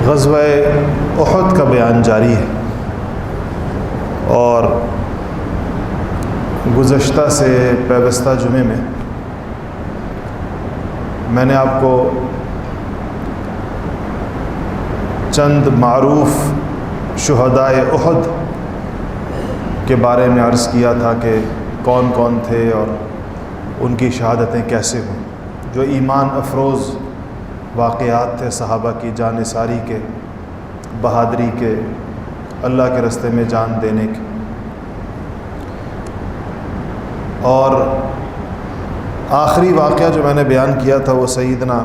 غزوہ احد کا بیان جاری ہے، اور گزشتہ سے پیوستہ جمعے میں نے آپ کو چند معروف شہدائے احد کے بارے میں عرض کیا تھا کہ کون کون تھے اور ان کی شہادتیں کیسے ہوئیں، جو ایمان افروز واقعات تھے صحابہ کی جان نثاری کے، بہادری کے، اللہ کے راستے میں جان دینے کے۔ اور آخری واقعہ جو میں نے بیان کیا تھا وہ سیدنا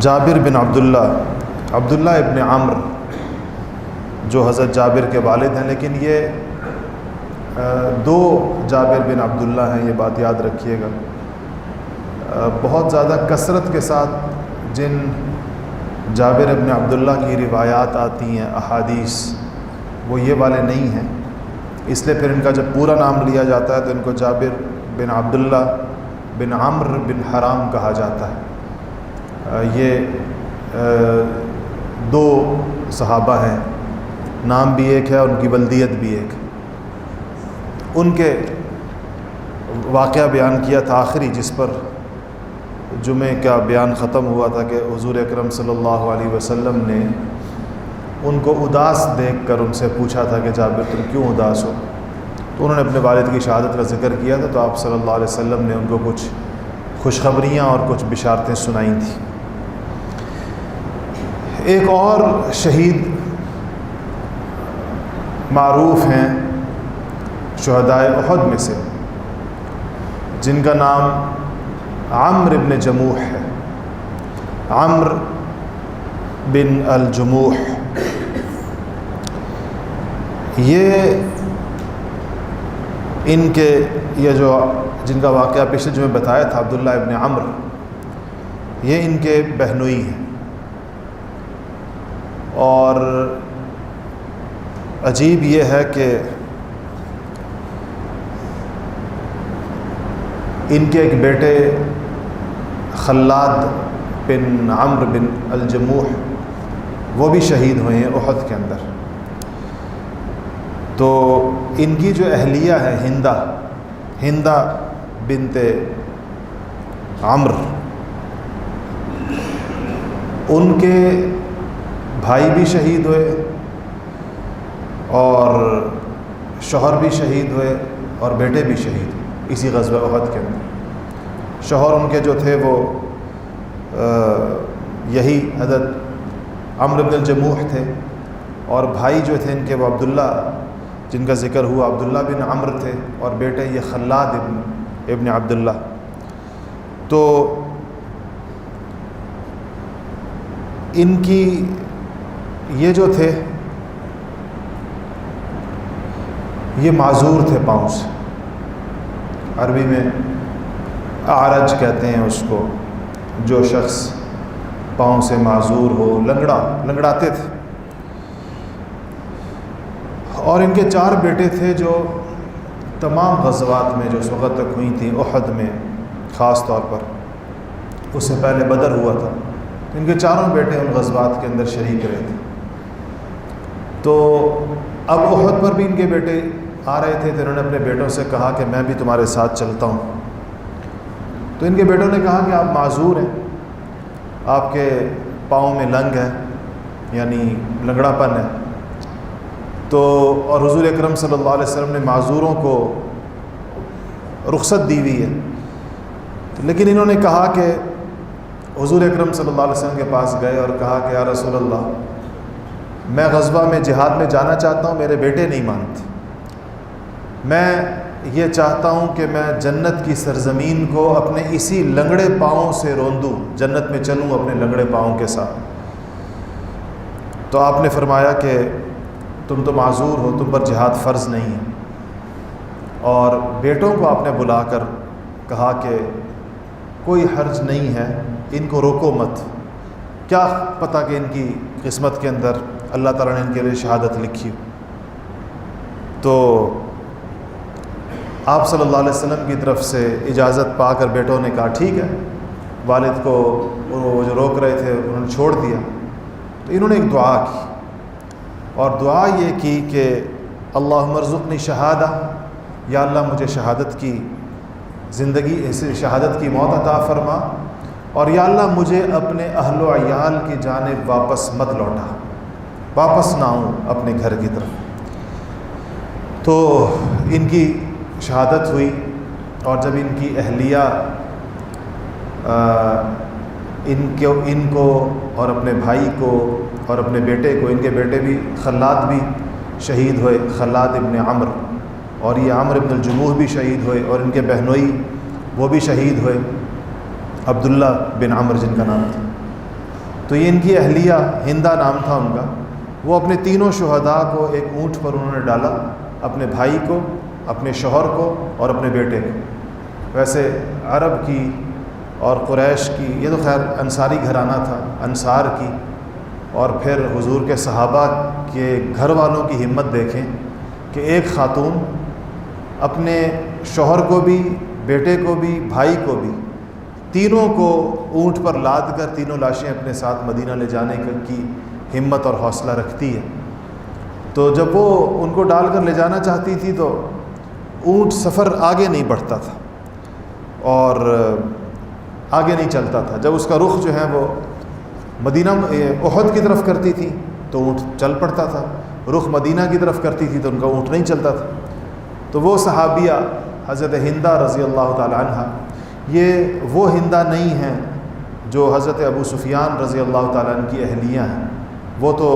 جابر بن عبداللہ ابن عمرو، جو حضرت جابر کے والد ہیں، لیکن یہ دو جابر بن عبداللہ ہیں، یہ بات یاد رکھیے گا۔ بہت زیادہ کثرت کے ساتھ جن جابر ابن عبداللہ کی روایات آتی ہیں، احادیث، وہ یہ والے نہیں ہیں، اس لیے پھر ان کا جب پورا نام لیا جاتا ہے تو ان کو جابر بن عبداللہ بن عمرو بن حرام کہا جاتا ہے۔ یہ دو صحابہ ہیں، نام بھی ایک ہے اور ان کی ولدیت بھی ایک۔ ان کے واقعہ بیان کیا تھا آخری، جس پر جمعے کا بیان ختم ہوا تھا کہ حضور اکرم صلی اللہ علیہ وسلم نے ان کو اداس دیکھ کر ان سے پوچھا تھا کہ جابر تم کیوں اداس ہو؟ تو انہوں نے اپنے والد کی شہادت کا ذکر کیا تھا، تو آپ صلی اللہ علیہ وسلم نے ان کو کچھ خوشخبریاں اور کچھ بشارتیں سنائی تھیں۔ ایک اور شہید معروف ہیں شہدائے احد میں سے، جن کا نام عمرو بن جموح ہے، عمرو بن الجموح۔ یہ ان کے جن کا واقعہ پچھلے جو میں بتایا تھا، عبداللہ ابن عمرو، یہ ان کے بہنوئی ہیں۔ اور عجیب یہ ہے کہ ان کے ایک بیٹے خلاد بن عمرو بن الجموح، وہ بھی شہید ہوئے ہیں احد کے اندر۔ تو ان کی جو اہلیہ ہے ہندہ بنت عمرو، ان کے بھائی بھی شہید ہوئے اور شوہر بھی شہید ہوئے اور بیٹے بھی شہید ہوئے اسی غزوہ احد کے اندر۔ شوہر ان کے جو تھے وہ یہی حضرت عمرو بن الجموح تھے، اور بھائی جو تھے ان کے وہ عبداللہ، جن کا ذکر ہوا، عبداللہ بن عمرو تھے، اور بیٹے یہ خلاد ابن عبداللہ۔ تو ان کی یہ جو تھے یہ معذور تھے پاؤں سے، عربی میں اعرج کہتے ہیں اس کو، جو شخص پاؤں سے معذور ہو، لنگڑاتے تھے۔ اور ان کے 4 بیٹے تھے جو تمام غزوات میں جو اس وقت تک ہوئی تھیں، احد میں خاص طور پر، اس سے پہلے بدر ہوا تھا، ان کے 4 بیٹے ان غزوات کے اندر شریک رہے تھے۔ تو اب احد پر بھی ان کے بیٹے آ رہے تھے، تو انہوں نے اپنے بیٹوں سے کہا کہ میں بھی تمہارے ساتھ چلتا ہوں۔ تو ان کے بیٹوں نے کہا کہ آپ معذور ہیں، آپ کے پاؤں میں لنگ ہے، یعنی لنگڑا پن ہے۔ تو اور حضور اکرم صلی اللہ علیہ وسلم نے معذوروں کو رخصت دی ہوئی ہے، لیکن انہوں نے کہا کہ حضور اکرم صلی اللہ علیہ وسلم کے پاس گئے اور کہا کہ یا رسول اللہ، میں غزوہ میں جہاد میں جانا چاہتا ہوں، میرے بیٹے نہیں مانتے، میں یہ چاہتا ہوں کہ میں جنت کی سرزمین کو اپنے اسی لنگڑے پاؤں سے روندوں، جنت میں چلوں اپنے لنگڑے پاؤں کے ساتھ۔ تو آپ نے فرمایا کہ تم تو معذور ہو، تم پر جہاد فرض نہیں ہے۔ اور بیٹوں کو آپ نے بلا کر کہا کہ کوئی حرج نہیں ہے، ان کو روکو مت، کیا پتہ کہ ان کی قسمت کے اندر اللہ تعالیٰ نے ان کے لیے شہادت لکھی۔ تو آپ صلی اللہ علیہ وسلم کی طرف سے اجازت پا کر بیٹوں نے کہا ٹھیک ہے، والد کو وہ جو روک رہے تھے انہوں نے چھوڑ دیا، تو انہوں نے ایک دعا کی، اور دعا یہ کی کہ اللہم ارزقنی شہادہ، یا اللہ مجھے شہادت کی زندگی، شہادت کی موت عطا فرما، اور یا اللہ مجھے اپنے اہل و عیال کی جانب واپس مت لوٹا، واپس نہ آؤں اپنے گھر کی طرف۔ تو ان کی شہادت ہوئی، اور جب ان کی اہلیہ ان کو اور اپنے بھائی کو اور اپنے بیٹے کو، ان کے بیٹے بھی خلاد بھی شہید ہوئے، خلاد ابن عمر، اور یہ عمر ابن الجموح بھی شہید ہوئے، اور ان کے بہنوئی وہ بھی شہید ہوئے، عبداللہ بن عمر جن کا نام تھا۔ تو یہ ان کی اہلیہ، ہندہ نام تھا ان کا، وہ اپنے تینوں شہداء کو ایک اونٹ پر انہوں نے ڈالا، اپنے بھائی کو، اپنے شوہر کو اور اپنے بیٹے کو۔ ویسے عرب کی اور قریش کی، یہ تو خیر انصاری گھرانہ تھا، انصار کی، اور پھر حضور کے صحابہ کے گھر والوں کی ہمت دیکھیں کہ ایک خاتون اپنے شوہر کو بھی، بیٹے کو بھی، بھائی کو بھی، تینوں کو اونٹ پر لاد کر تینوں لاشیں اپنے ساتھ مدینہ لے جانے کی ہمت اور حوصلہ رکھتی ہے۔ تو جب وہ ان کو ڈال کر لے جانا چاہتی تھی تو اونٹ سفر آگے نہیں بڑھتا تھا اور آگے نہیں چلتا تھا۔ جب اس کا رخ جو ہے وہ مدینہ احد کی طرف کرتی تھی تو اونٹ چل پڑتا تھا، رخ مدینہ کی طرف کرتی تھی تو ان کا اونٹ نہیں چلتا تھا۔ تو وہ صحابیہ حضرت ہندہ رضی اللہ تعالی عنہ، یہ وہ ہندہ نہیں ہیں جو حضرت ابو سفیان رضی اللہ تعالیٰ عنہ کی اہلیہ ہیں، وہ تو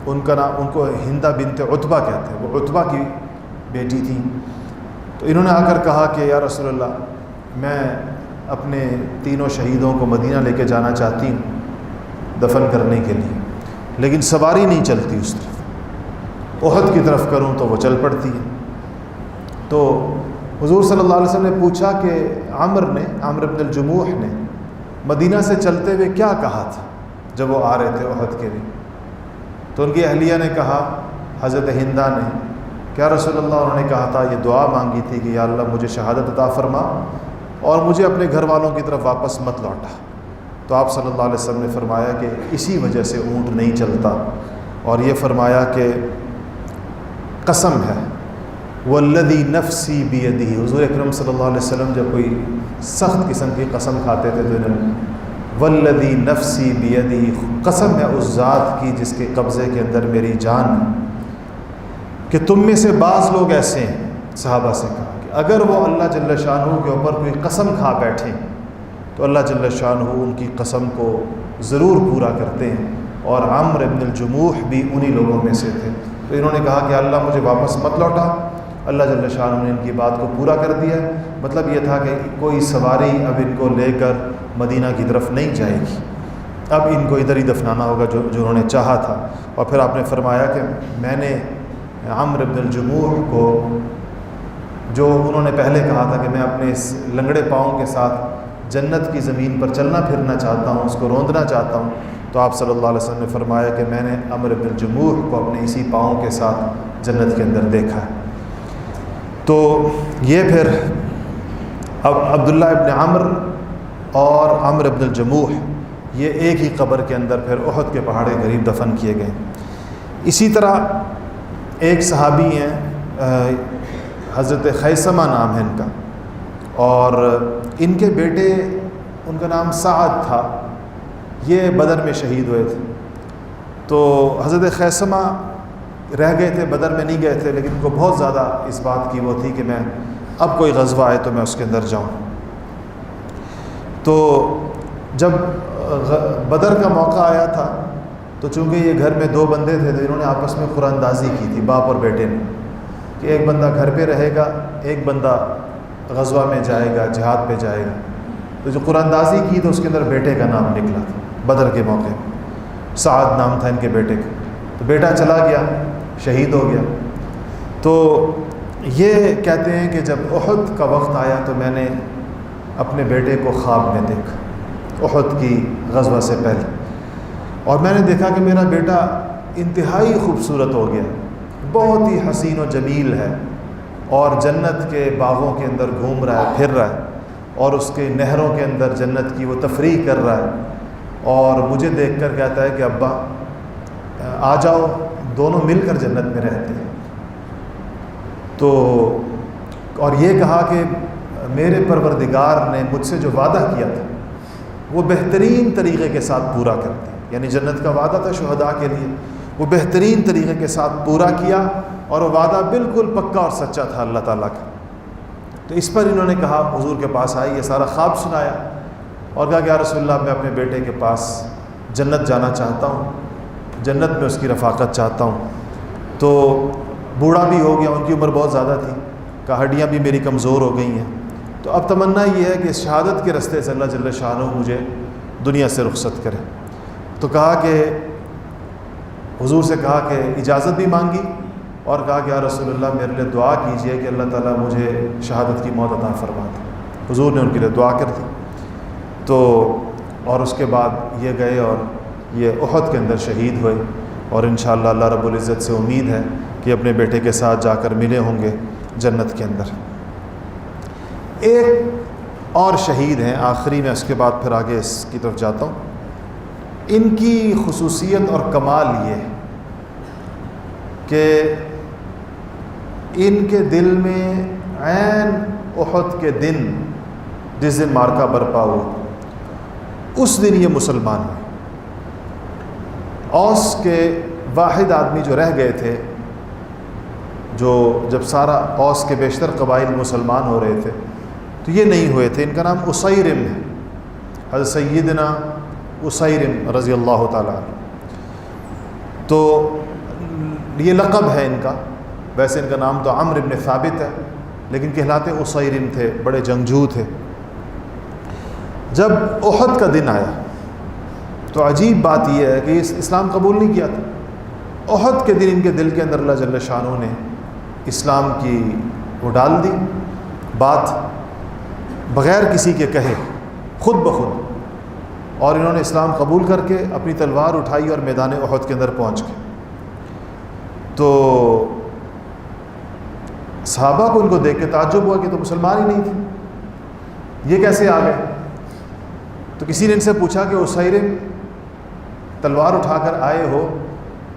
ان کا نام، ان کو ہندہ بنت عتبہ کہتے ہیں، وہ عتبہ کی بیٹی تھیں۔ تو انہوں نے آ کر کہا کہ یا رسول اللہ، میں اپنے تینوں شہیدوں کو مدینہ لے کے جانا چاہتی ہوں دفن کرنے کے لیے، لیکن سواری نہیں چلتی اس طرف، احد کی طرف کروں تو وہ چل پڑتی ہے۔ تو حضور صلی اللہ علیہ وسلم نے پوچھا کہ عمر بن الجموح نے مدینہ سے چلتے ہوئے کیا کہا تھا جب وہ آ رہے تھے احد کے لیے؟ تو ان کی اہلیہ نے کہا، حضرت ہندہ نے، کیا رسول اللہ، انہوں نے کہا تھا، یہ دعا مانگی تھی کہ یا اللہ مجھے شہادت عطا فرما اور مجھے اپنے گھر والوں کی طرف واپس مت لوٹا۔ تو آپ صلی اللہ علیہ وسلم نے فرمایا کہ اسی وجہ سے اونٹ نہیں چلتا، اور یہ فرمایا کہ قسم ہے والذی نفسی بیدہ، حضور اکرم صلی اللہ علیہ وسلم جب کوئی سخت قسم کی قسم کھاتے تھے تو انہوں والذی نفسی بیدہ، قسم ہے اس ذات کی جس کے قبضے کے اندر میری جان ہے، کہ تم میں سے بعض لوگ ایسے ہیں، صحابہ سے کہا کہ اگر وہ اللہ جل شانہ کے اوپر کوئی قسم کھا بیٹھیں تو اللہ جل شانہ ان کی قسم کو ضرور پورا کرتے ہیں، اور عمر بن الجموح بھی انہی لوگوں میں سے تھے۔ تو انہوں نے کہا کہ اللہ مجھے واپس مت لوٹا، اللہ جل شانہ نے ان کی بات کو پورا کر دیا۔ مطلب یہ تھا کہ کوئی سواری اب ان کو لے کر مدینہ کی طرف نہیں جائے گی، اب ان کو ادھر ہی دفنانا ہوگا جو انہوں نے چاہا تھا۔ اور پھر آپ نے فرمایا کہ میں نے عمر بن الجموح کو، جو انہوں نے پہلے کہا تھا کہ میں اپنے اس لنگڑے پاؤں کے ساتھ جنت کی زمین پر چلنا پھرنا چاہتا ہوں، اس کو روندنا چاہتا ہوں، تو آپ صلی اللہ علیہ وسلم نے فرمایا کہ میں نے عمر بن الجموح کو اپنے اسی پاؤں کے ساتھ جنت کے اندر دیکھا ہے۔ تو یہ پھر اب عبداللہ ابن عمر اور عمر بن الجموح یہ ایک ہی قبر کے اندر پھر احد کے پہاڑ کے قریب دفن کیے گئے۔ اسی طرح ایک صحابی ہیں حضرت خیثمہ نام ہے ان کا، اور ان کے بیٹے، ان کا نام سعد تھا، یہ بدر میں شہید ہوئے تھے۔ تو حضرت خیثمہ رہ گئے تھے، بدر میں نہیں گئے تھے، لیکن ان کو بہت زیادہ اس بات کی وہ تھی کہ میں اب کوئی غزوہ آئے تو میں اس کے اندر جاؤں۔ تو جب بدر کا موقع آیا تھا تو چونکہ یہ گھر میں دو بندے تھے تو انہوں نے آپس میں قرآن اندازی کی تھی، باپ اور بیٹے نے، کہ ایک بندہ گھر پہ رہے گا، ایک بندہ غزوہ میں جائے گا، جہاد پہ جائے گا۔ تو جو قرآن اندازی کی تو اس کے اندر بیٹے کا نام نکلا تھا بدر کے موقع، سعد نام تھا ان کے بیٹے کا۔ تو بیٹا چلا گیا، شہید ہو گیا۔ تو یہ کہتے ہیں کہ جب احد کا وقت آیا تو میں نے اپنے بیٹے کو خواب میں دیکھا، احد کی غزوہ سے پہلے، اور میں نے دیکھا کہ میرا بیٹا انتہائی خوبصورت ہو گیا، بہت ہی حسین و جمیل ہے، اور جنت کے باغوں کے اندر گھوم رہا ہے، پھر رہا ہے۔ اور اس کے نہروں کے اندر جنت کی وہ تفریح کر رہا ہے، اور مجھے دیکھ کر کہتا ہے کہ ابا آ جاؤ، دونوں مل کر جنت میں رہتے ہیں۔ تو اور یہ کہا کہ میرے پروردگار نے مجھ سے جو وعدہ کیا تھا وہ بہترین طریقے کے ساتھ پورا کر دیا، یعنی جنت کا وعدہ تھا شہداء کے لیے، وہ بہترین طریقے کے ساتھ پورا کیا، اور وہ وعدہ بالکل پکا اور سچا تھا اللہ تعالیٰ کا۔ تو اس پر انہوں نے کہا، حضور کے پاس آئی، یہ سارا خواب سنایا اور کہا کہ یا رسول اللہ میں اپنے بیٹے کے پاس جنت جانا چاہتا ہوں، جنت میں اس کی رفاقت چاہتا ہوں۔ تو بوڑھا بھی ہو گیا، ان کی عمر بہت زیادہ تھی، کہ ہڈیاں بھی میری کمزور ہو گئی ہیں، تو اب تمنا یہ ہے کہ شہادت کے رستے سے اللہ جل شانہ مجھے دنیا سے رخصت کرے۔ تو کہا کہ حضور سے کہا کہ اجازت بھی مانگی، اور کہا کہ یا رسول اللہ میرے لیے دعا کیجئے کہ اللہ تعالیٰ مجھے شہادت کی موت عطا فرما دے۔ حضور نے ان کے لیے دعا کر دی۔ تو اور اس کے بعد یہ گئے اور یہ احد کے اندر شہید ہوئے، اور انشاءاللہ اللہ رب العزت سے امید ہے کہ اپنے بیٹے کے ساتھ جا کر ملے ہوں گے جنت کے اندر۔ ایک اور شہید ہیں آخری میں، اس کے بعد پھر آگے اس کی طرف جاتا ہوں۔ ان کی خصوصیت اور کمال یہ ہے کہ ان کے دل میں عین احد کے دن، جس دن مارکا برپا ہوا، اس دن یہ مسلمان ہوئے۔ اوس کے واحد آدمی جو رہ گئے تھے، جو جب سارا اوس کے بیشتر قبائل مسلمان ہو رہے تھے، تو یہ نہیں ہوئے تھے۔ ان کا نام اسیرم ہے، حضرت سیدنا اسیرم رضی اللہ تعالیٰ عنہ۔ تو یہ لقب ہے ان کا، ویسے ان کا نام تو عمرو بن ثابت ہے، لیکن کہلاتے اسیرم تھے، بڑے جنگجو تھے۔ جب احد کا دن آیا تو عجیب بات یہ ہے کہ اسلام قبول نہیں کیا تھا۔ احد کے دن ان کے دل کے اندر اللہ جل شانہ نے اسلام کی وہ ڈال دی بات، بغیر کسی کے کہے، خود بخود، اور انہوں نے اسلام قبول کر کے اپنی تلوار اٹھائی اور میدان احد کے اندر پہنچ گئے۔ تو صحابہ کو ان کو دیکھ کے تعجب ہوا کہ تو مسلمان ہی نہیں تھے، یہ کیسے آ گئے؟ تو کسی نے ان سے پوچھا کہ اسیرم تلوار اٹھا کر آئے ہو،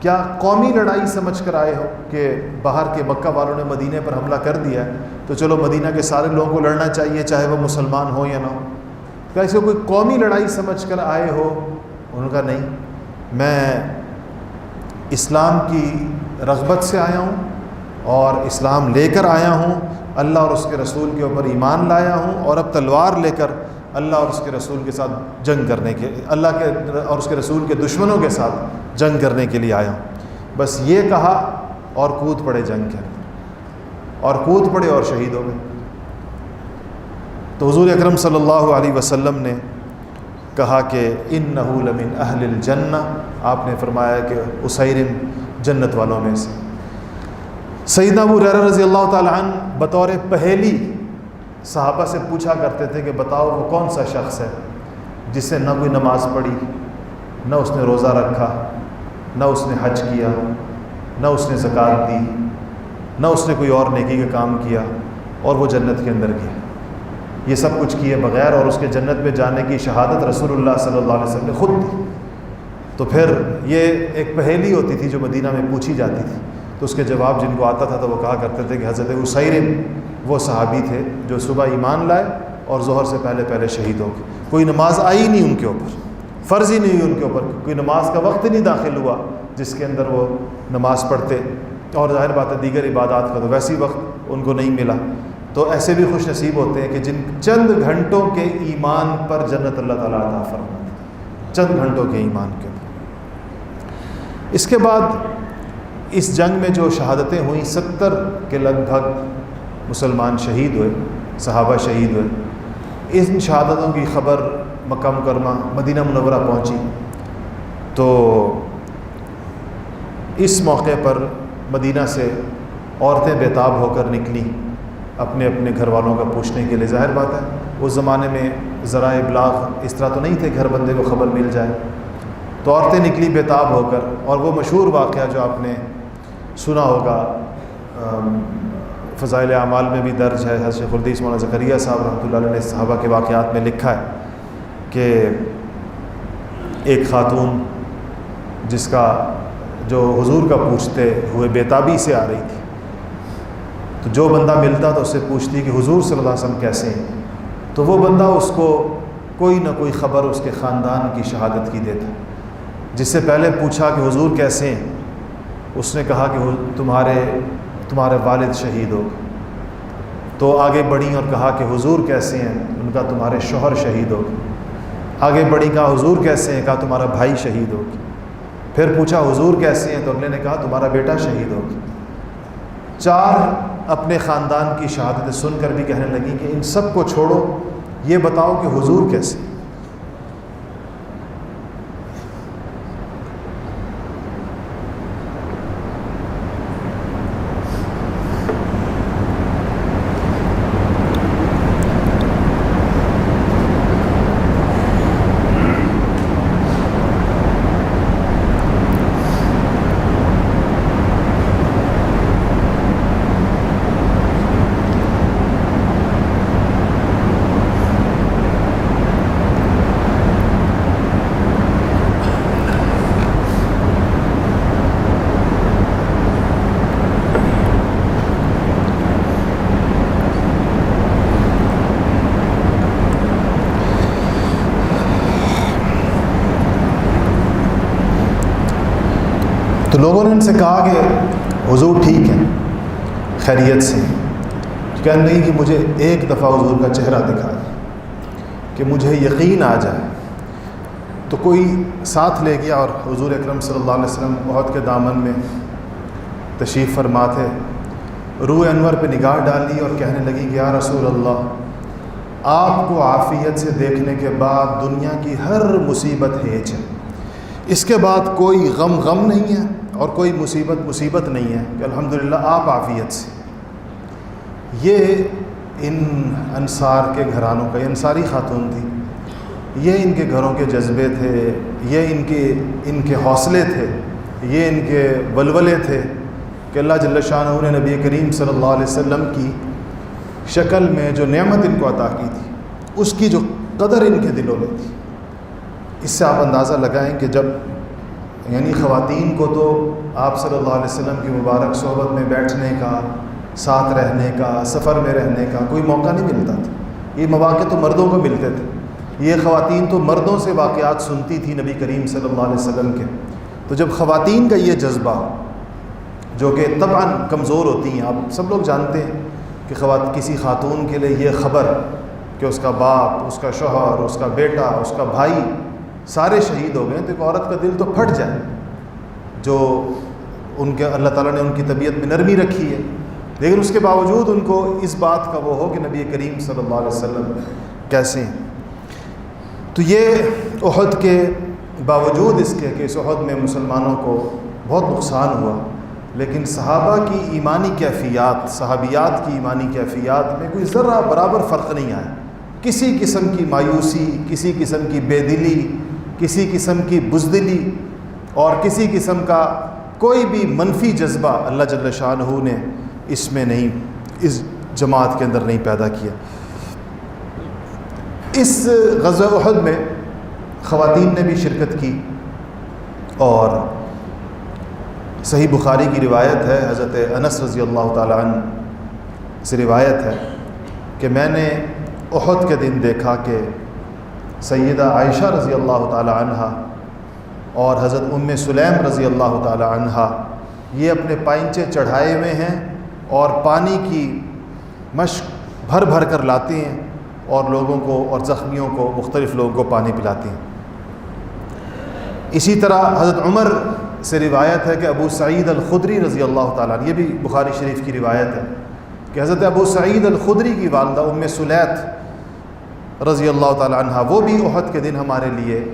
کیا قومی لڑائی سمجھ کر آئے ہو کہ باہر کے مکہ والوں نے مدینے پر حملہ کر دیا ہے تو چلو مدینہ کے سارے لوگوں کو لڑنا چاہیے چاہے وہ مسلمان ہو یا نہ ہو؟ کیا اس کو کوئی قومی لڑائی سمجھ کر آئے ہو؟ انہوں نے کہا نہیں، میں اسلام کی رغبت سے آیا ہوں اور اسلام لے کر آیا ہوں، اللہ اور اس کے رسول کے اوپر ایمان لایا ہوں، اور اب تلوار لے کر اللہ اور اس کے رسول کے ساتھ جنگ کرنے کے، اللہ کے اور اس کے رسول کے دشمنوں کے ساتھ جنگ کرنے کے لیے آیا ہوں۔ بس یہ کہا اور کود پڑے جنگ کے اندر، اور کود پڑے اور شہید ہو گئے۔ تو حضور اکرم صلی اللہ علیہ وسلم نے کہا کہ انہ لمن اہل الجنہ، آپ نے فرمایا کہ اسیرم جنت والوں میں سے۔ سیدنا ابو ہریرہ رضی اللہ تعالیٰ عنہ بطور پہیلی صحابہ سے پوچھا کرتے تھے کہ بتاؤ وہ کون سا شخص ہے جس سے نہ کوئی نماز پڑھی، نہ اس نے روزہ رکھا، نہ اس نے حج کیا، نہ اس نے زکوٰۃ دی، نہ اس نے کوئی اور نیکی کا کام کیا، اور وہ جنت کے اندر گیا۔ یہ سب کچھ کیے بغیر، اور اس کے جنت میں جانے کی شہادت رسول اللہ صلی اللہ علیہ وسلم نے خود دی۔ تو پھر یہ ایک پہیلی ہوتی تھی جو مدینہ میں پوچھی جاتی تھی، تو اس کے جواب جن کو آتا تھا تو وہ کہا کرتے تھے کہ حضرت اسیرم وہ صحابی تھے جو صبح ایمان لائے اور ظہر سے پہلے پہلے شہید ہو گئے۔ کوئی نماز آئی نہیں ان کے اوپر، فرض ہی نہیں ہوئی ان کے اوپر، کوئی نماز کا وقت ہی نہیں داخل ہوا جس کے اندر وہ نماز پڑھتے، اور ظاہر بات ہے دیگر عبادات کا تو ویسے ہی وقت ان کو نہیں ملا۔ تو ایسے بھی خوش نصیب ہوتے ہیں کہ جن چند گھنٹوں کے ایمان پر جنت اللہ تعالیٰ عطا فرماتا ہے، چند گھنٹوں کے ایمان کے اوپر۔ اس کے بعد اس جنگ میں جو شہادتیں ہوئیں، 70 کے لگ بھگ مسلمان شہید ہوئے، صحابہ شہید ہوئے۔ ان شہادتوں کی خبر مکہ مکرمہ مدینہ منورہ پہنچی، تو اس موقع پر مدینہ سے عورتیں بےتاب ہو کر نکلیں اپنے اپنے گھر والوں کا پوچھنے کے لیے۔ ظاہر بات ہے اس زمانے میں ذرائع ابلاغ اس طرح تو نہیں تھے گھر بندے کو خبر مل جائے، تو عورتیں نکلی بےتاب ہو کر۔ اور وہ مشہور واقعہ جو آپ نے سنا ہوگا، فضائل اعمال میں بھی درج ہے، حضرت شیخ الحدیث مولانا زکریا صاحب رحمۃ اللہ علیہ نے صحابہ کے واقعات میں لکھا ہے کہ ایک خاتون جس کا جو حضور کا پوچھتے ہوئے بےتابی سے آ رہی تھی، تو جو بندہ ملتا تو اس سے پوچھتی کہ حضور صلی اللہ علیہ وسلم کیسے ہیں، تو وہ بندہ اس کو کوئی نہ کوئی خبر اس کے خاندان کی شہادت کی دیتا۔ جس سے پہلے پوچھا کہ حضور کیسے ہیں، اس نے کہا کہ تمہارے والد شہید ہو گئے۔ تو آگے بڑھیں اور کہا کہ حضور کیسے ہیں، ان کا تمہارے شوہر شہید ہو گئے۔ آگے بڑھی، کہا حضور کیسے ہیں، کہا تمہارا بھائی شہید ہو گیا۔ پھر پوچھا حضور کیسے ہیں، تو اگلے نے کہا تمہارا بیٹا شہید ہو گیا۔ 4 اپنے خاندان کی شہادتیں سن کر بھی کہنے لگی کہ ان سب کو چھوڑو، یہ بتاؤ کہ حضور کیسے۔ تو لوگوں نے ان سے کہا کہ حضور ٹھیک ہیں، خیریت سے، کہنے لگی کہ مجھے ایک دفعہ حضور کا چہرہ دکھا دیں کہ مجھے یقین آ جائے۔ تو کوئی ساتھ لے گیا اور حضور اکرم صلی اللہ علیہ وسلم احد کے دامن میں تشریف فرما تھے، روح انور پہ نگاہ ڈالی اور کہنے لگی کہ یا رسول اللہ، آپ کو عافیت سے دیکھنے کے بعد دنیا کی ہر مصیبت ہیچ ہے، اس کے بعد کوئی غم نہیں ہے اور کوئی مصیبت نہیں ہے کہ الحمدللہ آپ عافیت سے۔ یہ ان انصار کے گھرانوں کا، یہ انصاری خاتون تھی، یہ ان کے گھروں کے جذبے تھے، یہ ان کے حوصلے تھے، یہ ان کے ولولے تھے کہ اللہ جل شانہ نے نبی کریم صلی اللہ علیہ وسلم کی شکل میں جو نعمت ان کو عطا کی تھی، اس کی جو قدر ان کے دلوں میں تھی۔ اس سے آپ اندازہ لگائیں کہ جب یعنی خواتین کو تو آپ صلی اللہ علیہ وسلم کی مبارک صحبت میں بیٹھنے کا، ساتھ رہنے کا، سفر میں رہنے کا کوئی موقع نہیں ملتا تھا۔ یہ مواقع تو مردوں کو ملتے تھے۔ یہ خواتین تو مردوں سے واقعات سنتی تھی نبی کریم صلی اللہ علیہ وسلم کے۔ تو جب خواتین کا یہ جذبہ جو کہ طبعاً کمزور ہوتی ہیں، آپ سب لوگ جانتے ہیں کہ کسی خاتون کے لیے یہ خبر کہ اس کا باپ، اس کا شوہر، اس کا بیٹا، اس کا بھائی سارے شہید ہو گئے تو ایک عورت کا دل تو پھٹ جائے، جو ان کے اللہ تعالیٰ نے ان کی طبیعت میں نرمی رکھی ہے، لیکن اس کے باوجود ان کو اس بات کا وہ ہو کہ نبی کریم صلی اللہ علیہ وسلم کیسے ہیں۔ تو یہ احد کے باوجود اس کے کہ اس احد میں مسلمانوں کو بہت نقصان ہوا، لیکن صحابہ کی ایمانی کیفیات، صحابیات کی ایمانی کیفیات میں کوئی ذرہ برابر فرق نہیں آیا۔ کسی قسم کی مایوسی، کسی قسم کی بے دلی، کسی قسم کی بزدلی اور کسی قسم کا کوئی بھی منفی جذبہ اللہ جل شانہ نے اس میں نہیں، اس جماعت کے اندر نہیں پیدا کیا۔ اس غزوہ احد میں خواتین نے بھی شرکت کی، اور صحیح بخاری کی روایت ہے، حضرت انس رضی اللہ تعالیٰ عنہ سے روایت ہے کہ میں نے احد کے دن دیکھا کہ سیدہ عائشہ رضی اللہ تعالیٰ عنہ اور حضرت ام سلیم رضی اللہ تعالیٰ عنہ یہ اپنے پائنچے چڑھائے ہوئے ہیں اور پانی کی مشک بھر بھر کر لاتے ہیں اور لوگوں کو اور زخمیوں کو، مختلف لوگوں کو پانی پلاتے ہیں۔ اسی طرح حضرت عمر سے روایت ہے کہ ابو سعید الخدری رضی اللہ تعالیٰ عنہ، یہ بھی بخاری شریف کی روایت ہے کہ حضرت ابو سعید الخدری کی والدہ ام سلیت رضی اللہ تعالیٰ عنہ وہ بھی احد کے دن ہمارے لیے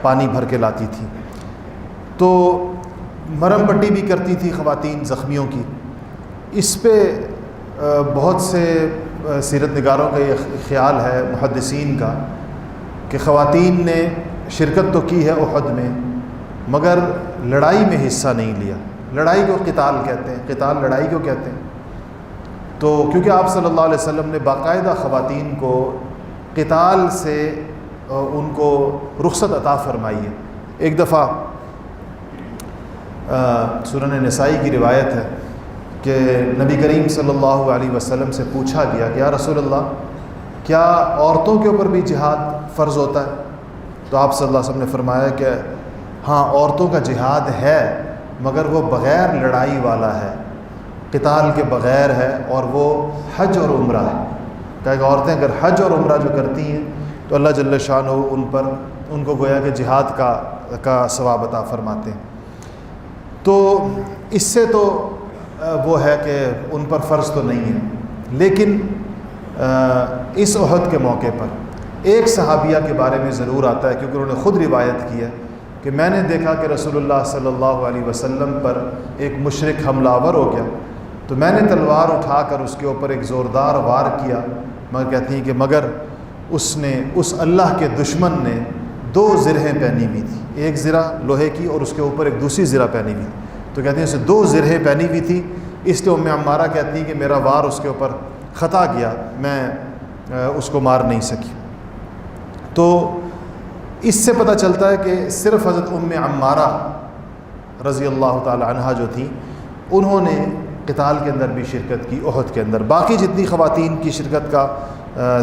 پانی بھر کے لاتی تھی۔ تو مرہم پٹی بھی کرتی تھی خواتین زخمیوں کی۔ اس پہ بہت سے سیرت نگاروں کا یہ خیال ہے، محدثین کا، کہ خواتین نے شرکت تو کی ہے احد میں مگر لڑائی میں حصہ نہیں لیا۔ لڑائی کو قتال کہتے ہیں، قتال لڑائی کو کہتے ہیں۔ تو کیونکہ آپ صلی اللہ علیہ وسلم نے باقاعدہ خواتین کو قتال سے ان کو رخصت عطا فرمائی ہے۔ ایک دفعہ سنن نسائی کی روایت ہے کہ نبی کریم صلی اللہ علیہ وسلم سے پوچھا گیا کہ یا رسول اللہ، کیا عورتوں کے اوپر بھی جہاد فرض ہوتا ہے؟ تو آپ صلی اللہ علیہ وسلم نے فرمایا کہ ہاں، عورتوں کا جہاد ہے، مگر وہ بغیر لڑائی والا ہے، قتال کے بغیر ہے، اور وہ حج اور عمرہ ہے۔ کہ عورتیں اگر حج اور عمرہ جو کرتی ہیں تو اللہ جل شانہ ان کو گویا کہ جہاد کا ثواب عطا فرماتے ہیں۔ تو اس سے تو وہ ہے کہ ان پر فرض تو نہیں ہے، لیکن اس احد کے موقع پر ایک صحابیہ کے بارے میں ضرور آتا ہے، کیونکہ انہوں نے خود روایت کی ہے کہ میں نے دیکھا کہ رسول اللہ صلی اللہ علیہ وسلم پر ایک مشرک حملہ آور ہو گیا، تو میں نے تلوار اٹھا کر اس کے اوپر ایک زوردار وار کیا، مگر کہتی ہیں کہ مگر اس اللہ کے دشمن نے 2 زرہیں پہنی ہوئی تھی، ایک زرہ لوہے کی اور اس کے اوپر ایک دوسری زرہ پہنی ہوئی تھی، تو کہتے ہیں اسے 2 زرہیں پہنی ہوئی تھی، اس لیے ام عمارہ کہتی ہیں کہ میرا وار اس کے اوپر خطا گیا، میں اس کو مار نہیں سکی۔ تو اس سے پتہ چلتا ہے کہ صرف حضرت ام عمارہ رضی اللہ تعالی عنہا جو تھیں، انہوں نے قتال کے اندر بھی شرکت کی احد کے اندر۔ باقی جتنی خواتین کی شرکت کا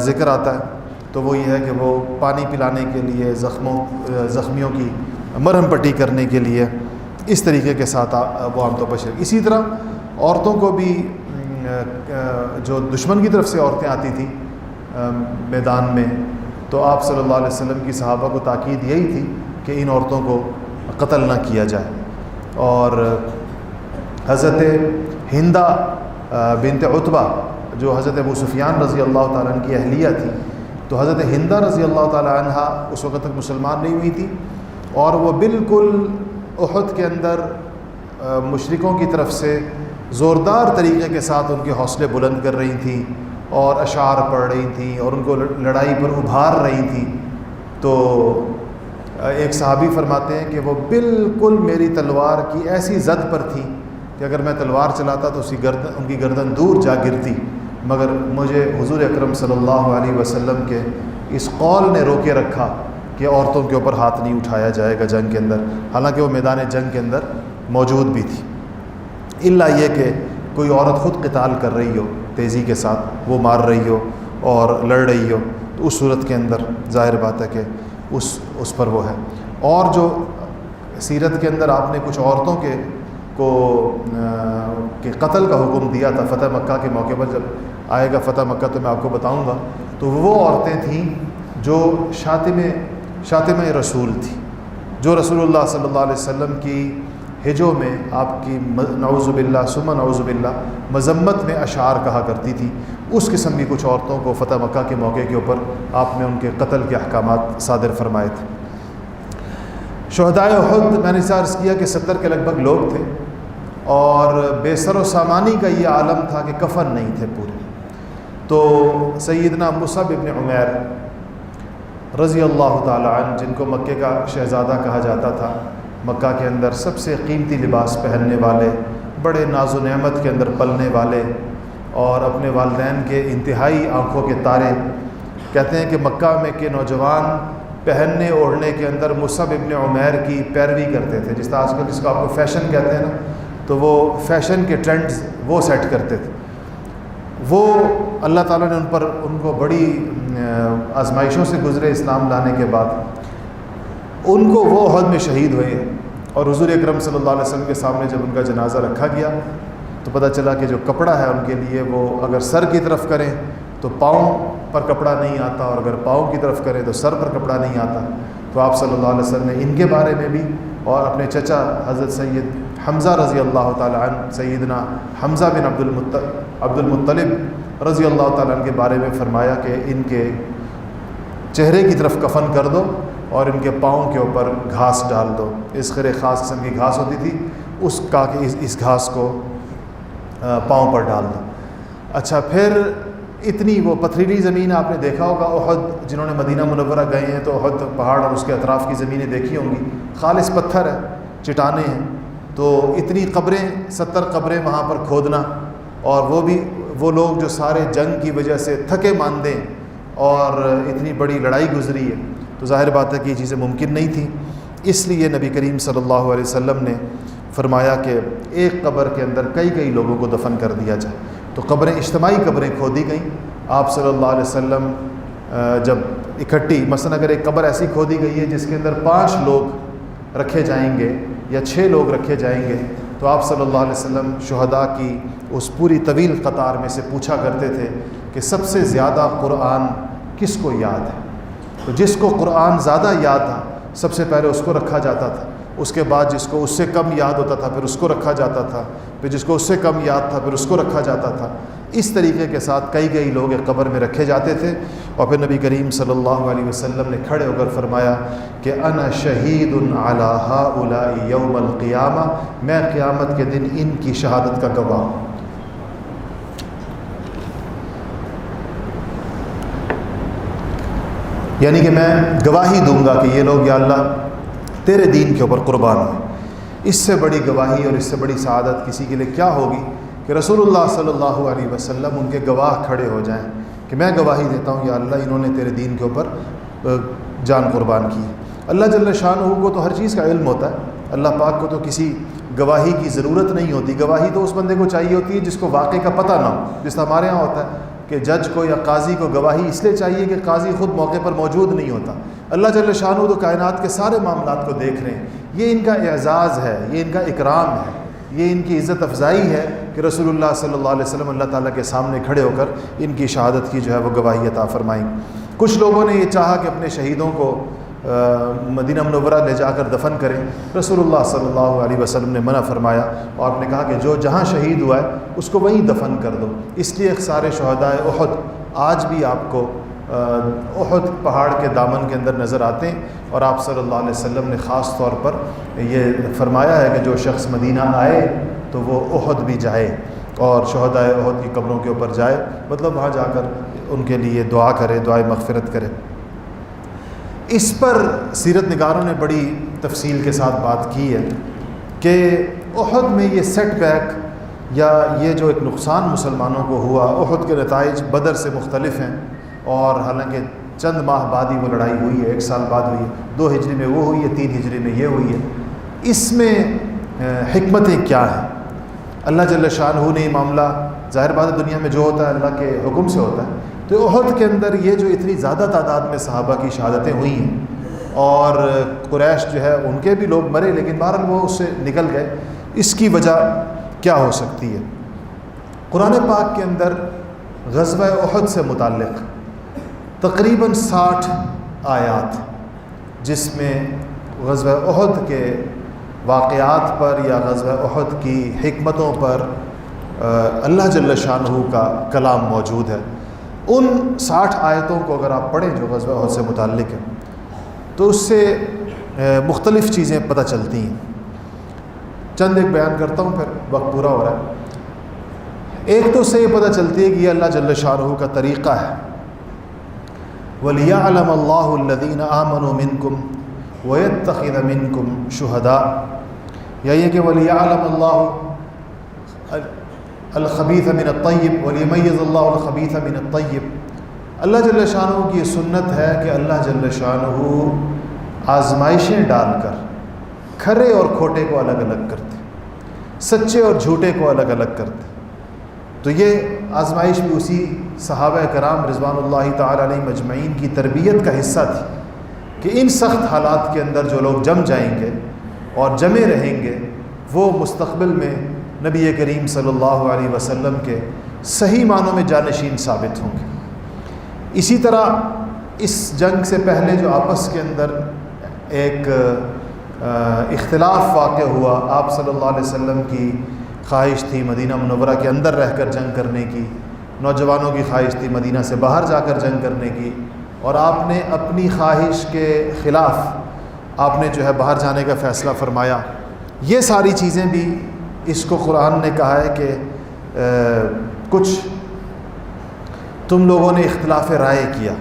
ذکر آتا ہے تو وہ یہ ہے کہ وہ پانی پلانے کے لیے، زخمیوں کی مرہم پٹی کرنے کے لیے، اس طریقے کے ساتھ وہ عام طور پر شرکت۔ اسی طرح عورتوں کو بھی جو دشمن کی طرف سے عورتیں آتی تھیں میدان میں، تو آپ صلی اللہ علیہ وسلم کی صحابہ کو تاکید یہی تھی کہ ان عورتوں کو قتل نہ کیا جائے۔ اور حضرت ہندہ بنت عتبہ جو حضرت ابو سفیان رضی اللہ تعالیٰ عنہ کی اہلیہ تھی، تو حضرت ہندہ رضی اللہ تعالیٰ عنہ اس وقت تک مسلمان نہیں ہوئی تھی، اور وہ بالکل احد کے اندر مشرکوں کی طرف سے زوردار طریقے کے ساتھ ان کے حوصلے بلند کر رہی تھیں اور اشعار پڑھ رہی تھیں اور ان کو لڑائی پر ابھار رہی تھیں۔ تو ایک صحابی فرماتے ہیں کہ وہ بالکل میری تلوار کی ایسی زد پر تھی کہ اگر میں تلوار چلاتا تو ان کی گردن دور جا گرتی، مگر مجھے حضور اکرم صلی اللہ علیہ وسلم کے اس قول نے روکے رکھا کہ عورتوں کے اوپر ہاتھ نہیں اٹھایا جائے گا جنگ کے اندر، حالانکہ وہ میدان جنگ کے اندر موجود بھی تھی، الا یہ کہ کوئی عورت خود قتال کر رہی ہو تیزی کے ساتھ، وہ مار رہی ہو اور لڑ رہی ہو، تو اس صورت کے اندر ظاہر بات ہے کہ اس پر وہ ہے۔ اور جو سیرت کے اندر آپ نے کچھ عورتوں کے قتل کا حکم دیا تھا فتح مکہ کے موقع پر، جب آئے گا فتح مکہ تو میں آپ کو بتاؤں گا، تو وہ عورتیں تھیں جو شاتمہ رسول تھی، جو رسول اللہ صلی اللہ علیہ وسلم کی ہجوں میں آپ کی نعوذ باللہ ثم نعوذ باللہ مذمت میں اشعار کہا کرتی تھی۔ اس قسم کی کچھ عورتوں کو فتح مکہ کے موقع کے اوپر آپ نے ان کے قتل کے احکامات صادر فرمائے تھے۔ شہدائے احد میں نے عرض کیا کہ 70 کے لگ بھگ لوگ تھے، اور بے سر و سامانی کا یہ عالم تھا کہ کفن نہیں تھے پورے۔ تو سیدنا مصعب ابن عمیر رضی اللہ تعالی عنہ، جن کو مکے کا شہزادہ کہا جاتا تھا، مکہ کے اندر سب سے قیمتی لباس پہننے والے، بڑے ناز و نعمت کے اندر پلنے والے، اور اپنے والدین کے انتہائی آنکھوں کے تارے، کہتے ہیں کہ مکہ میں کے نوجوان پہننے اوڑھنے کے اندر مصعب ابن عمیر کی پیروی کرتے تھے، جس طرح آج کل جس کو آپ کو فیشن کہتے ہیں نا، تو وہ فیشن کے ٹرینڈز وہ سیٹ کرتے تھے۔ وہ اللہ تعالیٰ نے ان کو بڑی آزمائشوں سے گزرے اسلام لانے کے بعد، ان کو وہ احد میں شہید ہوئے، اور حضور اکرم صلی اللہ علیہ وسلم کے سامنے جب ان کا جنازہ رکھا گیا تو پتہ چلا کہ جو کپڑا ہے ان کے لیے، وہ اگر سر کی طرف کریں تو پاؤں پر کپڑا نہیں آتا، اور اگر پاؤں کی طرف کریں تو سر پر کپڑا نہیں آتا۔ تو آپ صلی اللہ علیہ وسلم نے ان کے بارے میں بھی، اور اپنے چچا حضرت سید حمزہ رضی اللہ تعالی عنہ، سیدنا حمزہ بن عبد المطلب رضی اللہ تعالیٰ عنہ کے بارے میں فرمایا کہ ان کے چہرے کی طرف کفن کر دو اور ان کے پاؤں کے اوپر گھاس ڈال دو۔ اس خیر خاص قسم کی گھاس ہوتی تھی، اس کا کہ اس گھاس کو پاؤں پر ڈال دو۔ اچھا، پھر اتنی وہ پتھریلی زمین آپ نے دیکھا ہوگا، احد جنہوں نے مدینہ منورہ گئے ہیں تو احد پہاڑ اور اس کے اطراف کی زمینیں دیکھی ہوں گی، خالص پتھر ہے، چٹانیں ہیں، تو اتنی قبریں 70 قبریں وہاں پر کھودنا، اور وہ لوگ جو سارے جنگ کی وجہ سے تھکے ماندے اور اتنی بڑی لڑائی گزری ہے، تو ظاہر بات ہے کہ یہ چیزیں ممکن نہیں تھیں، اس لیے نبی کریم صلی اللہ علیہ وسلم نے فرمایا کہ ایک قبر کے اندر کئی لوگوں کو دفن کر دیا جائے۔ تو قبریں، اجتماعی قبریں کھودی گئیں۔ آپ صلی اللہ علیہ وسلم جب اکٹھی، مثلا اگر ایک قبر ایسی کھودی گئی ہے جس کے اندر 5 لوگ رکھے جائیں گے یا 6 لوگ رکھے جائیں گے، تو آپ صلی اللہ علیہ وسلم شہداء کی اس پوری طویل قطار میں سے پوچھا کرتے تھے کہ سب سے زیادہ قرآن کس کو یاد ہے؟ تو جس کو قرآن زیادہ یاد تھا سب سے پہلے اس کو رکھا جاتا تھا، اس کے بعد جس کو اس سے کم یاد ہوتا تھا پھر اس کو رکھا جاتا تھا، پھر جس کو اس سے کم یاد تھا پھر اس کو رکھا جاتا تھا۔ اس طریقے کے ساتھ کئی لوگ ایک قبر میں رکھے جاتے تھے، اور پھر نبی کریم صلی اللہ علیہ وسلم نے کھڑے ہو کر فرمایا کہ انا شہید علی ہؤلاء یوم القیامہ، میں قیامت کے دن ان کی شہادت کا گواہ ہوں۔ یعنی کہ میں گواہی دوں گا کہ یہ لوگ یا اللہ تیرے دین کے اوپر قربان ہوئے۔ اس سے بڑی گواہی اور اس سے بڑی سعادت کسی کے لیے کیا ہوگی کہ رسول اللہ صلی اللہ علیہ وسلم ان کے گواہ کھڑے ہو جائیں کہ میں گواہی دیتا ہوں یا اللہ انہوں نے تیرے دین کے اوپر جان قربان کی۔ اللہ جل شانہ کو تو ہر چیز کا علم ہوتا ہے، اللہ پاک کو تو کسی گواہی کی ضرورت نہیں ہوتی۔ گواہی تو اس بندے کو چاہیے ہوتی ہے جس کو واقعے کا پتہ نہ ہو، جس طرح ہمارے ہاں ہوتا ہے کہ جج کو یا قاضی کو گواہی اس لیے چاہیے کہ قاضی خود موقع پر موجود نہیں ہوتا۔ اللہ جل شانہ تو کائنات کے سارے معاملات کو دیکھ رہے ہیں۔ یہ ان کا اعزاز ہے، یہ ان کا اکرام ہے، یہ ان کی عزت افزائی ہے کہ رسول اللہ صلی اللہ علیہ وسلم اللہ تعالیٰ کے سامنے کھڑے ہو کر ان کی شہادت کی جو ہے وہ گواہی عطا فرمائیں۔ کچھ لوگوں نے یہ چاہا کہ اپنے شہیدوں کو مدینہ منورہ لے جا کر دفن کریں، رسول اللہ صلی اللہ علیہ وسلم نے منع فرمایا، اور آپ نے کہا کہ جو جہاں شہید ہوا ہے اس کو وہیں دفن کر دو۔ اس لیے سارے شہداء احد آج بھی آپ کو احد پہاڑ کے دامن کے اندر نظر آتے ہیں، اور آپ صلی اللہ علیہ وسلم نے خاص طور پر یہ فرمایا ہے کہ جو شخص مدینہ آئے تو وہ احد بھی جائے اور شہداء احد کی قبروں کے اوپر جائے، مطلب وہاں جا کر ان کے لیے دعا کرے، دعائے مغفرت کرے۔ اس پر سیرت نگاروں نے بڑی تفصیل کے ساتھ بات کی ہے کہ احد میں یہ سیٹ بیک یا یہ جو ایک نقصان مسلمانوں کو ہوا، احد کے نتائج بدر سے مختلف ہیں، اور حالانکہ چند ماہ بعد ہی وہ لڑائی ہوئی ہے، 1 سال بعد ہوئی ہے، 2 ہجری میں وہ ہوئی ہے، 3 ہجری میں یہ ہوئی ہے۔ اس میں حکمتیں کیا ہیں؟ اللہ جل شانہ نے یہ معاملہ، ظاہر بات ہے دنیا میں جو ہوتا ہے اللہ کے حکم سے ہوتا ہے، تو احد کے اندر یہ جو اتنی زیادہ تعداد میں صحابہ کی شہادتیں ہوئی ہیں، اور قریش جو ہے ان کے بھی لوگ مرے لیکن بہرحال وہ اس سے نکل گئے، اس کی وجہ کیا ہو سکتی ہے؟ قرآن پاک کے اندر غزوہ احد سے متعلق تقریباً 60 آیات، جس میں غزوہ احد کے واقعات پر یا غزوہ احد کی حکمتوں پر اللہ جل شانہ کا کلام موجود ہے۔ ان 60 آیتوں کو اگر آپ پڑھیں جو غزوہ احد سے متعلق ہے تو اس سے مختلف چیزیں پتہ چلتی ہیں۔ چند ایک بیان کرتا ہوں، پھر وقت پورا ہو رہا ہے۔ ایک تو اس سے یہ پتہ چلتی ہے کہ یہ اللہ جل شانہ کا طریقہ ہے، وَلِيَعْلَمَ اللَّهُ الَّذِينَ آمَنُوا مِنْكُمْ وَيَتَّخِذَ مِنْكُمْ شُهَدَاءَ، یا یہ کہ وَلِيَعْلَمَ اللَّهُ الْخَبِيثَ مِنَ الطَّيِّبِ وَلِيُمَيِّزَ اللَّهُ الْخَبِيثَ مِنَ الطَّيِّبِ۔ اللہ جل شانہ کی یہ سنت ہے کہ اللہ جل شانہ آزمائشیں ڈال کر کھرے اور کھوٹے کو الگ الگ کرتے، سچے اور جھوٹے کو الگ الگ کرتے۔ تو یہ آزمائش بھی اسی صحابہ کرام رضوان اللہ تعالی علیہ مجمعین کی تربیت کا حصہ تھی کہ ان سخت حالات کے اندر جو لوگ جم جائیں گے اور جمے رہیں گے وہ مستقبل میں نبی کریم صلی اللہ علیہ وسلم کے صحیح معنوں میں جانشین ثابت ہوں گے۔ اسی طرح اس جنگ سے پہلے جو آپس کے اندر ایک اختلاف واقع ہوا، آپ صلی اللہ علیہ وسلم کی خواہش تھی مدینہ منورہ کے اندر رہ کر جنگ کرنے کی، نوجوانوں کی خواہش تھی مدینہ سے باہر جا کر جنگ کرنے کی، اور آپ نے اپنی خواہش کے خلاف آپ نے جو ہے باہر جانے کا فیصلہ فرمایا۔ یہ ساری چیزیں بھی اس کو قرآن نے کہا ہے کہ کچھ تم لوگوں نے اختلاف رائے کیا،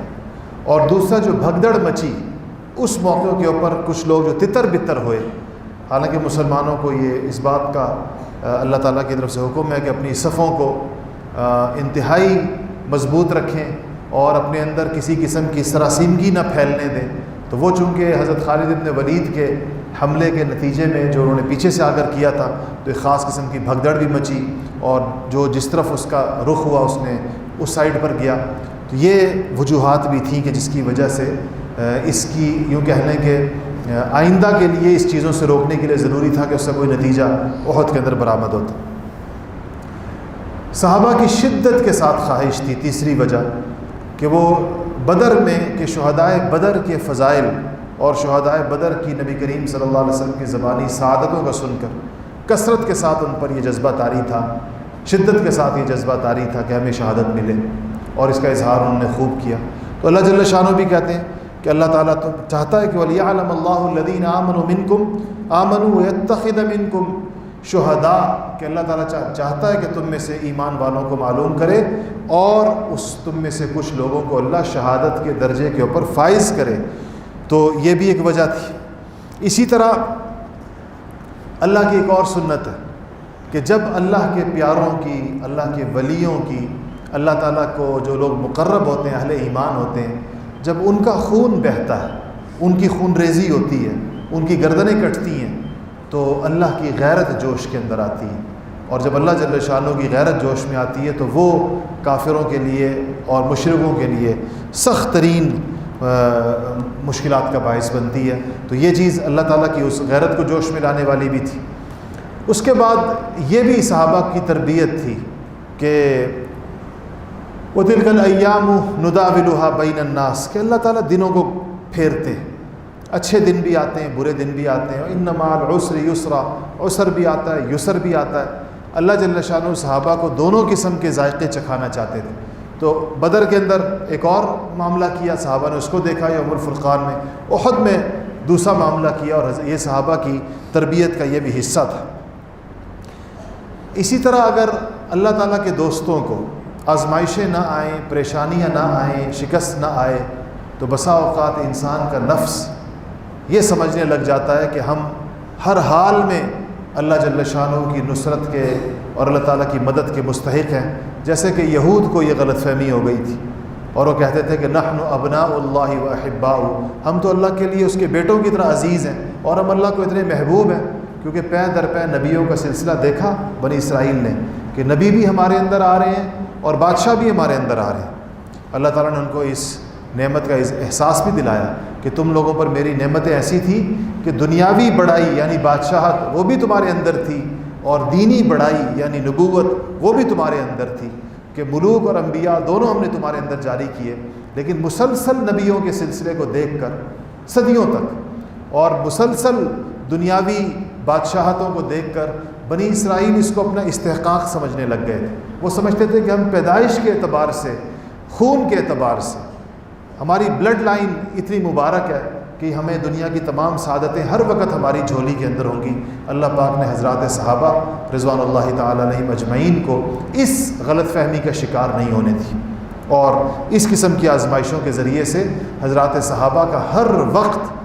اور دوسرا جو بھگدڑ مچی اس موقع کے اوپر کچھ لوگ جو تتر بتر ہوئے، حالانکہ مسلمانوں کو یہ اس بات کا اللہ تعالیٰ کی طرف سے حکم ہے کہ اپنی صفوں کو انتہائی مضبوط رکھیں اور اپنے اندر کسی قسم کی سراسیمگی نہ پھیلنے دیں. تو وہ چونکہ حضرت خالد بن ولید کے حملے کے نتیجے میں جو انہوں نے پیچھے سے آ کر کیا تھا تو ایک خاص قسم کی بھگدڑ بھی مچی اور جو جس طرف اس کا رخ ہوا اس نے اس سائڈ پر گیا. تو یہ وجوہات بھی تھیں کہ جس کی وجہ سے اس کی یوں کہہ لیں کہ آئندہ کے لیے اس چیزوں سے روکنے کے لیے ضروری تھا کہ اس سے کوئی نتیجہ احد کے اندر برآمد ہوتا. صحابہ کی شدت کے ساتھ خواہش تھی تیسری وجہ کہ وہ بدر میں کہ شہدائے بدر کے فضائل اور شہدائے بدر کی نبی کریم صلی اللہ علیہ وسلم کی زبانی سعادتوں کا سن کر کثرت کے ساتھ ان پر یہ جذبہ طاری تھا, شدت کے ساتھ یہ جذبہ طاری تھا کہ ہمیں شہادت ملے, اور اس کا اظہار انہوں نے خوب کیا. تو اللہ جل شانہ بھی کہتے ہیں کہ اللہ تعالیٰ تو چاہتا ہے کہ وَلِيَعْلَمَ اللَّهُ الَّذِينَ آمَنُوا مِنْكُمْ آمَنُوا وَيَتَّخِذَ مِنْكُمْ شہداء, کہ اللہ تعالیٰ چاہتا ہے کہ تم میں سے ایمان والوں کو معلوم کرے اور تم میں سے کچھ لوگوں کو اللہ شہادت کے درجے کے اوپر فائز کرے. تو یہ بھی ایک وجہ تھی. اسی طرح اللہ کی ایک اور سنت ہے کہ جب اللہ کے پیاروں کی, اللہ کے ولیوں کی, اللہ تعالیٰ کو جو لوگ مقرب ہوتے ہیں, اہل ایمان ہوتے ہیں, جب ان کا خون بہتا ہے, ان کی خون ریزی ہوتی ہے, ان کی گردنیں کٹتی ہیں, تو اللہ کی غیرت جوش کے اندر آتی ہے. اور جب اللہ جل شانہ کی غیرت جوش میں آتی ہے تو وہ کافروں کے لیے اور مشرکوں کے لیے سخت ترین مشکلات کا باعث بنتی ہے. تو یہ چیز اللہ تعالیٰ کی اس غیرت کو جوش میں لانے والی بھی تھی. اس کے بعد یہ بھی صحابہ کی تربیت تھی کہ وَتِلْكَ الْأَيَّامُ نُدَاوِلُهَا بَيْنَ النَّاسِ, کہ اللہ تعالیٰ دنوں کو پھیرتے ہیں, اچھے دن بھی آتے ہیں, برے دن بھی آتے ہیں. إِنَّ مَعَ الْعُسْرِ يُسْرًا, عسر بھی آتا ہے, یسر بھی آتا ہے. اللہ جل شانہ صحابہ کو دونوں قسم کے ذائقے چکھانا چاہتے تھے. تو بدر کے اندر ایک اور معاملہ کیا, صحابہ نے اس کو دیکھا, یوم الفرقان میں, احد میں دوسرا معاملہ کیا, اور یہ صحابہ کی تربیت کا یہ بھی حصہ تھا. اسی طرح اگر اللہ تعالیٰ کے دوستوں کو آزمائشیں نہ آئیں, پریشانیاں نہ آئیں, شکست نہ آئے, تو بسا اوقات انسان کا نفس یہ سمجھنے لگ جاتا ہے کہ ہم ہر حال میں اللہ جل شانہ کی نصرت کے اور اللہ تعالیٰ کی مدد کے مستحق ہیں. جیسے کہ یہود کو یہ غلط فہمی ہو گئی تھی اور وہ کہتے تھے کہ نحن ابناء اللہ و احباؤہ, ہم تو اللہ کے لیے اس کے بیٹوں کی طرح عزیز ہیں اور ہم اللہ کو اتنے محبوب ہیں, کیونکہ پے در پے نبیوں کا سلسلہ دیکھا بنی اسرائیل نے کہ نبی بھی ہمارے اندر آ رہے ہیں اور بادشاہ بھی ہمارے اندر آ رہے ہیں. اللہ تعالیٰ نے ان کو اس نعمت کا احساس بھی دلایا کہ تم لوگوں پر میری نعمتیں ایسی تھی کہ دنیاوی بڑائی یعنی بادشاہت وہ بھی تمہارے اندر تھی, اور دینی بڑائی یعنی نبوت وہ بھی تمہارے اندر تھی, کہ ملوک اور انبیاء دونوں ہم نے تمہارے اندر جاری کیے. لیکن مسلسل نبیوں کے سلسلے کو دیکھ کر صدیوں تک اور مسلسل دنیاوی بادشاہتوں کو دیکھ کر بنی اسرائیل اس کو اپنا استحقاق سمجھنے لگ گئے تھے. وہ سمجھتے تھے کہ ہم پیدائش کے اعتبار سے, خون کے اعتبار سے ہماری بلڈ لائن اتنی مبارک ہے کہ ہمیں دنیا کی تمام سعادتیں ہر وقت ہماری جھولی کے اندر ہوں گی. اللہ پاک نے حضرات صحابہ رضوان اللہ تعالیٰ علیہم اجمعین کو اس غلط فہمی کا شکار نہیں ہونے دی, اور اس قسم کی آزمائشوں کے ذریعے سے حضرات صحابہ کا ہر وقت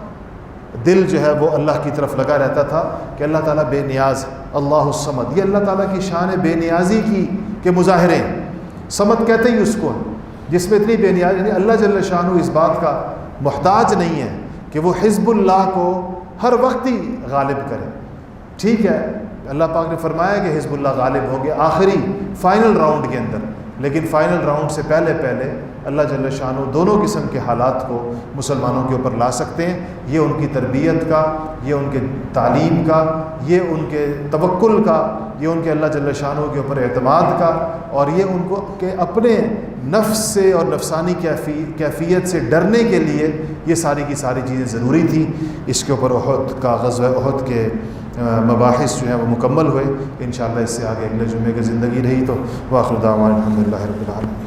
دل جو ہے وہ اللہ کی طرف لگا رہتا تھا کہ اللہ تعالیٰ بے نیاز, اللہ الصمد. یہ اللہ تعالیٰ کی شان بے نیازی کی کے مظاہرے ہیں. صمد کہتے ہی اس کو جس میں اتنی بے نیازی, یعنی اللہ جل شانہ اس بات کا محتاج نہیں ہے کہ وہ حزب اللہ کو ہر وقت ہی غالب کرے. ٹھیک ہے, اللہ پاک نے فرمایا کہ حزب اللہ غالب ہو گیا آخری فائنل راؤنڈ کے اندر, لیکن فائنل راؤنڈ سے پہلے اللہ جل شانہ دونوں قسم کے حالات کو مسلمانوں کے اوپر لا سکتے ہیں. یہ ان کی تربیت کا, یہ ان کے تعلیم کا, یہ ان کے توکل کا, یہ ان کے اللہ جل شانہ کے اوپر اعتماد کا, اور یہ ان کو کہ اپنے نفس سے اور نفسانی کیفیت سے ڈرنے کے لیے یہ ساری کی ساری چیزیں ضروری تھیں. اس کے اوپر احد کا غزوہ احد کے مباحث جو ہیں وہ مکمل ہوئے. انشاءاللہ اس سے آگے اگلے جمعے کی زندگی رہی تو وآخر دعوانا الحمدللہ رب العالمین.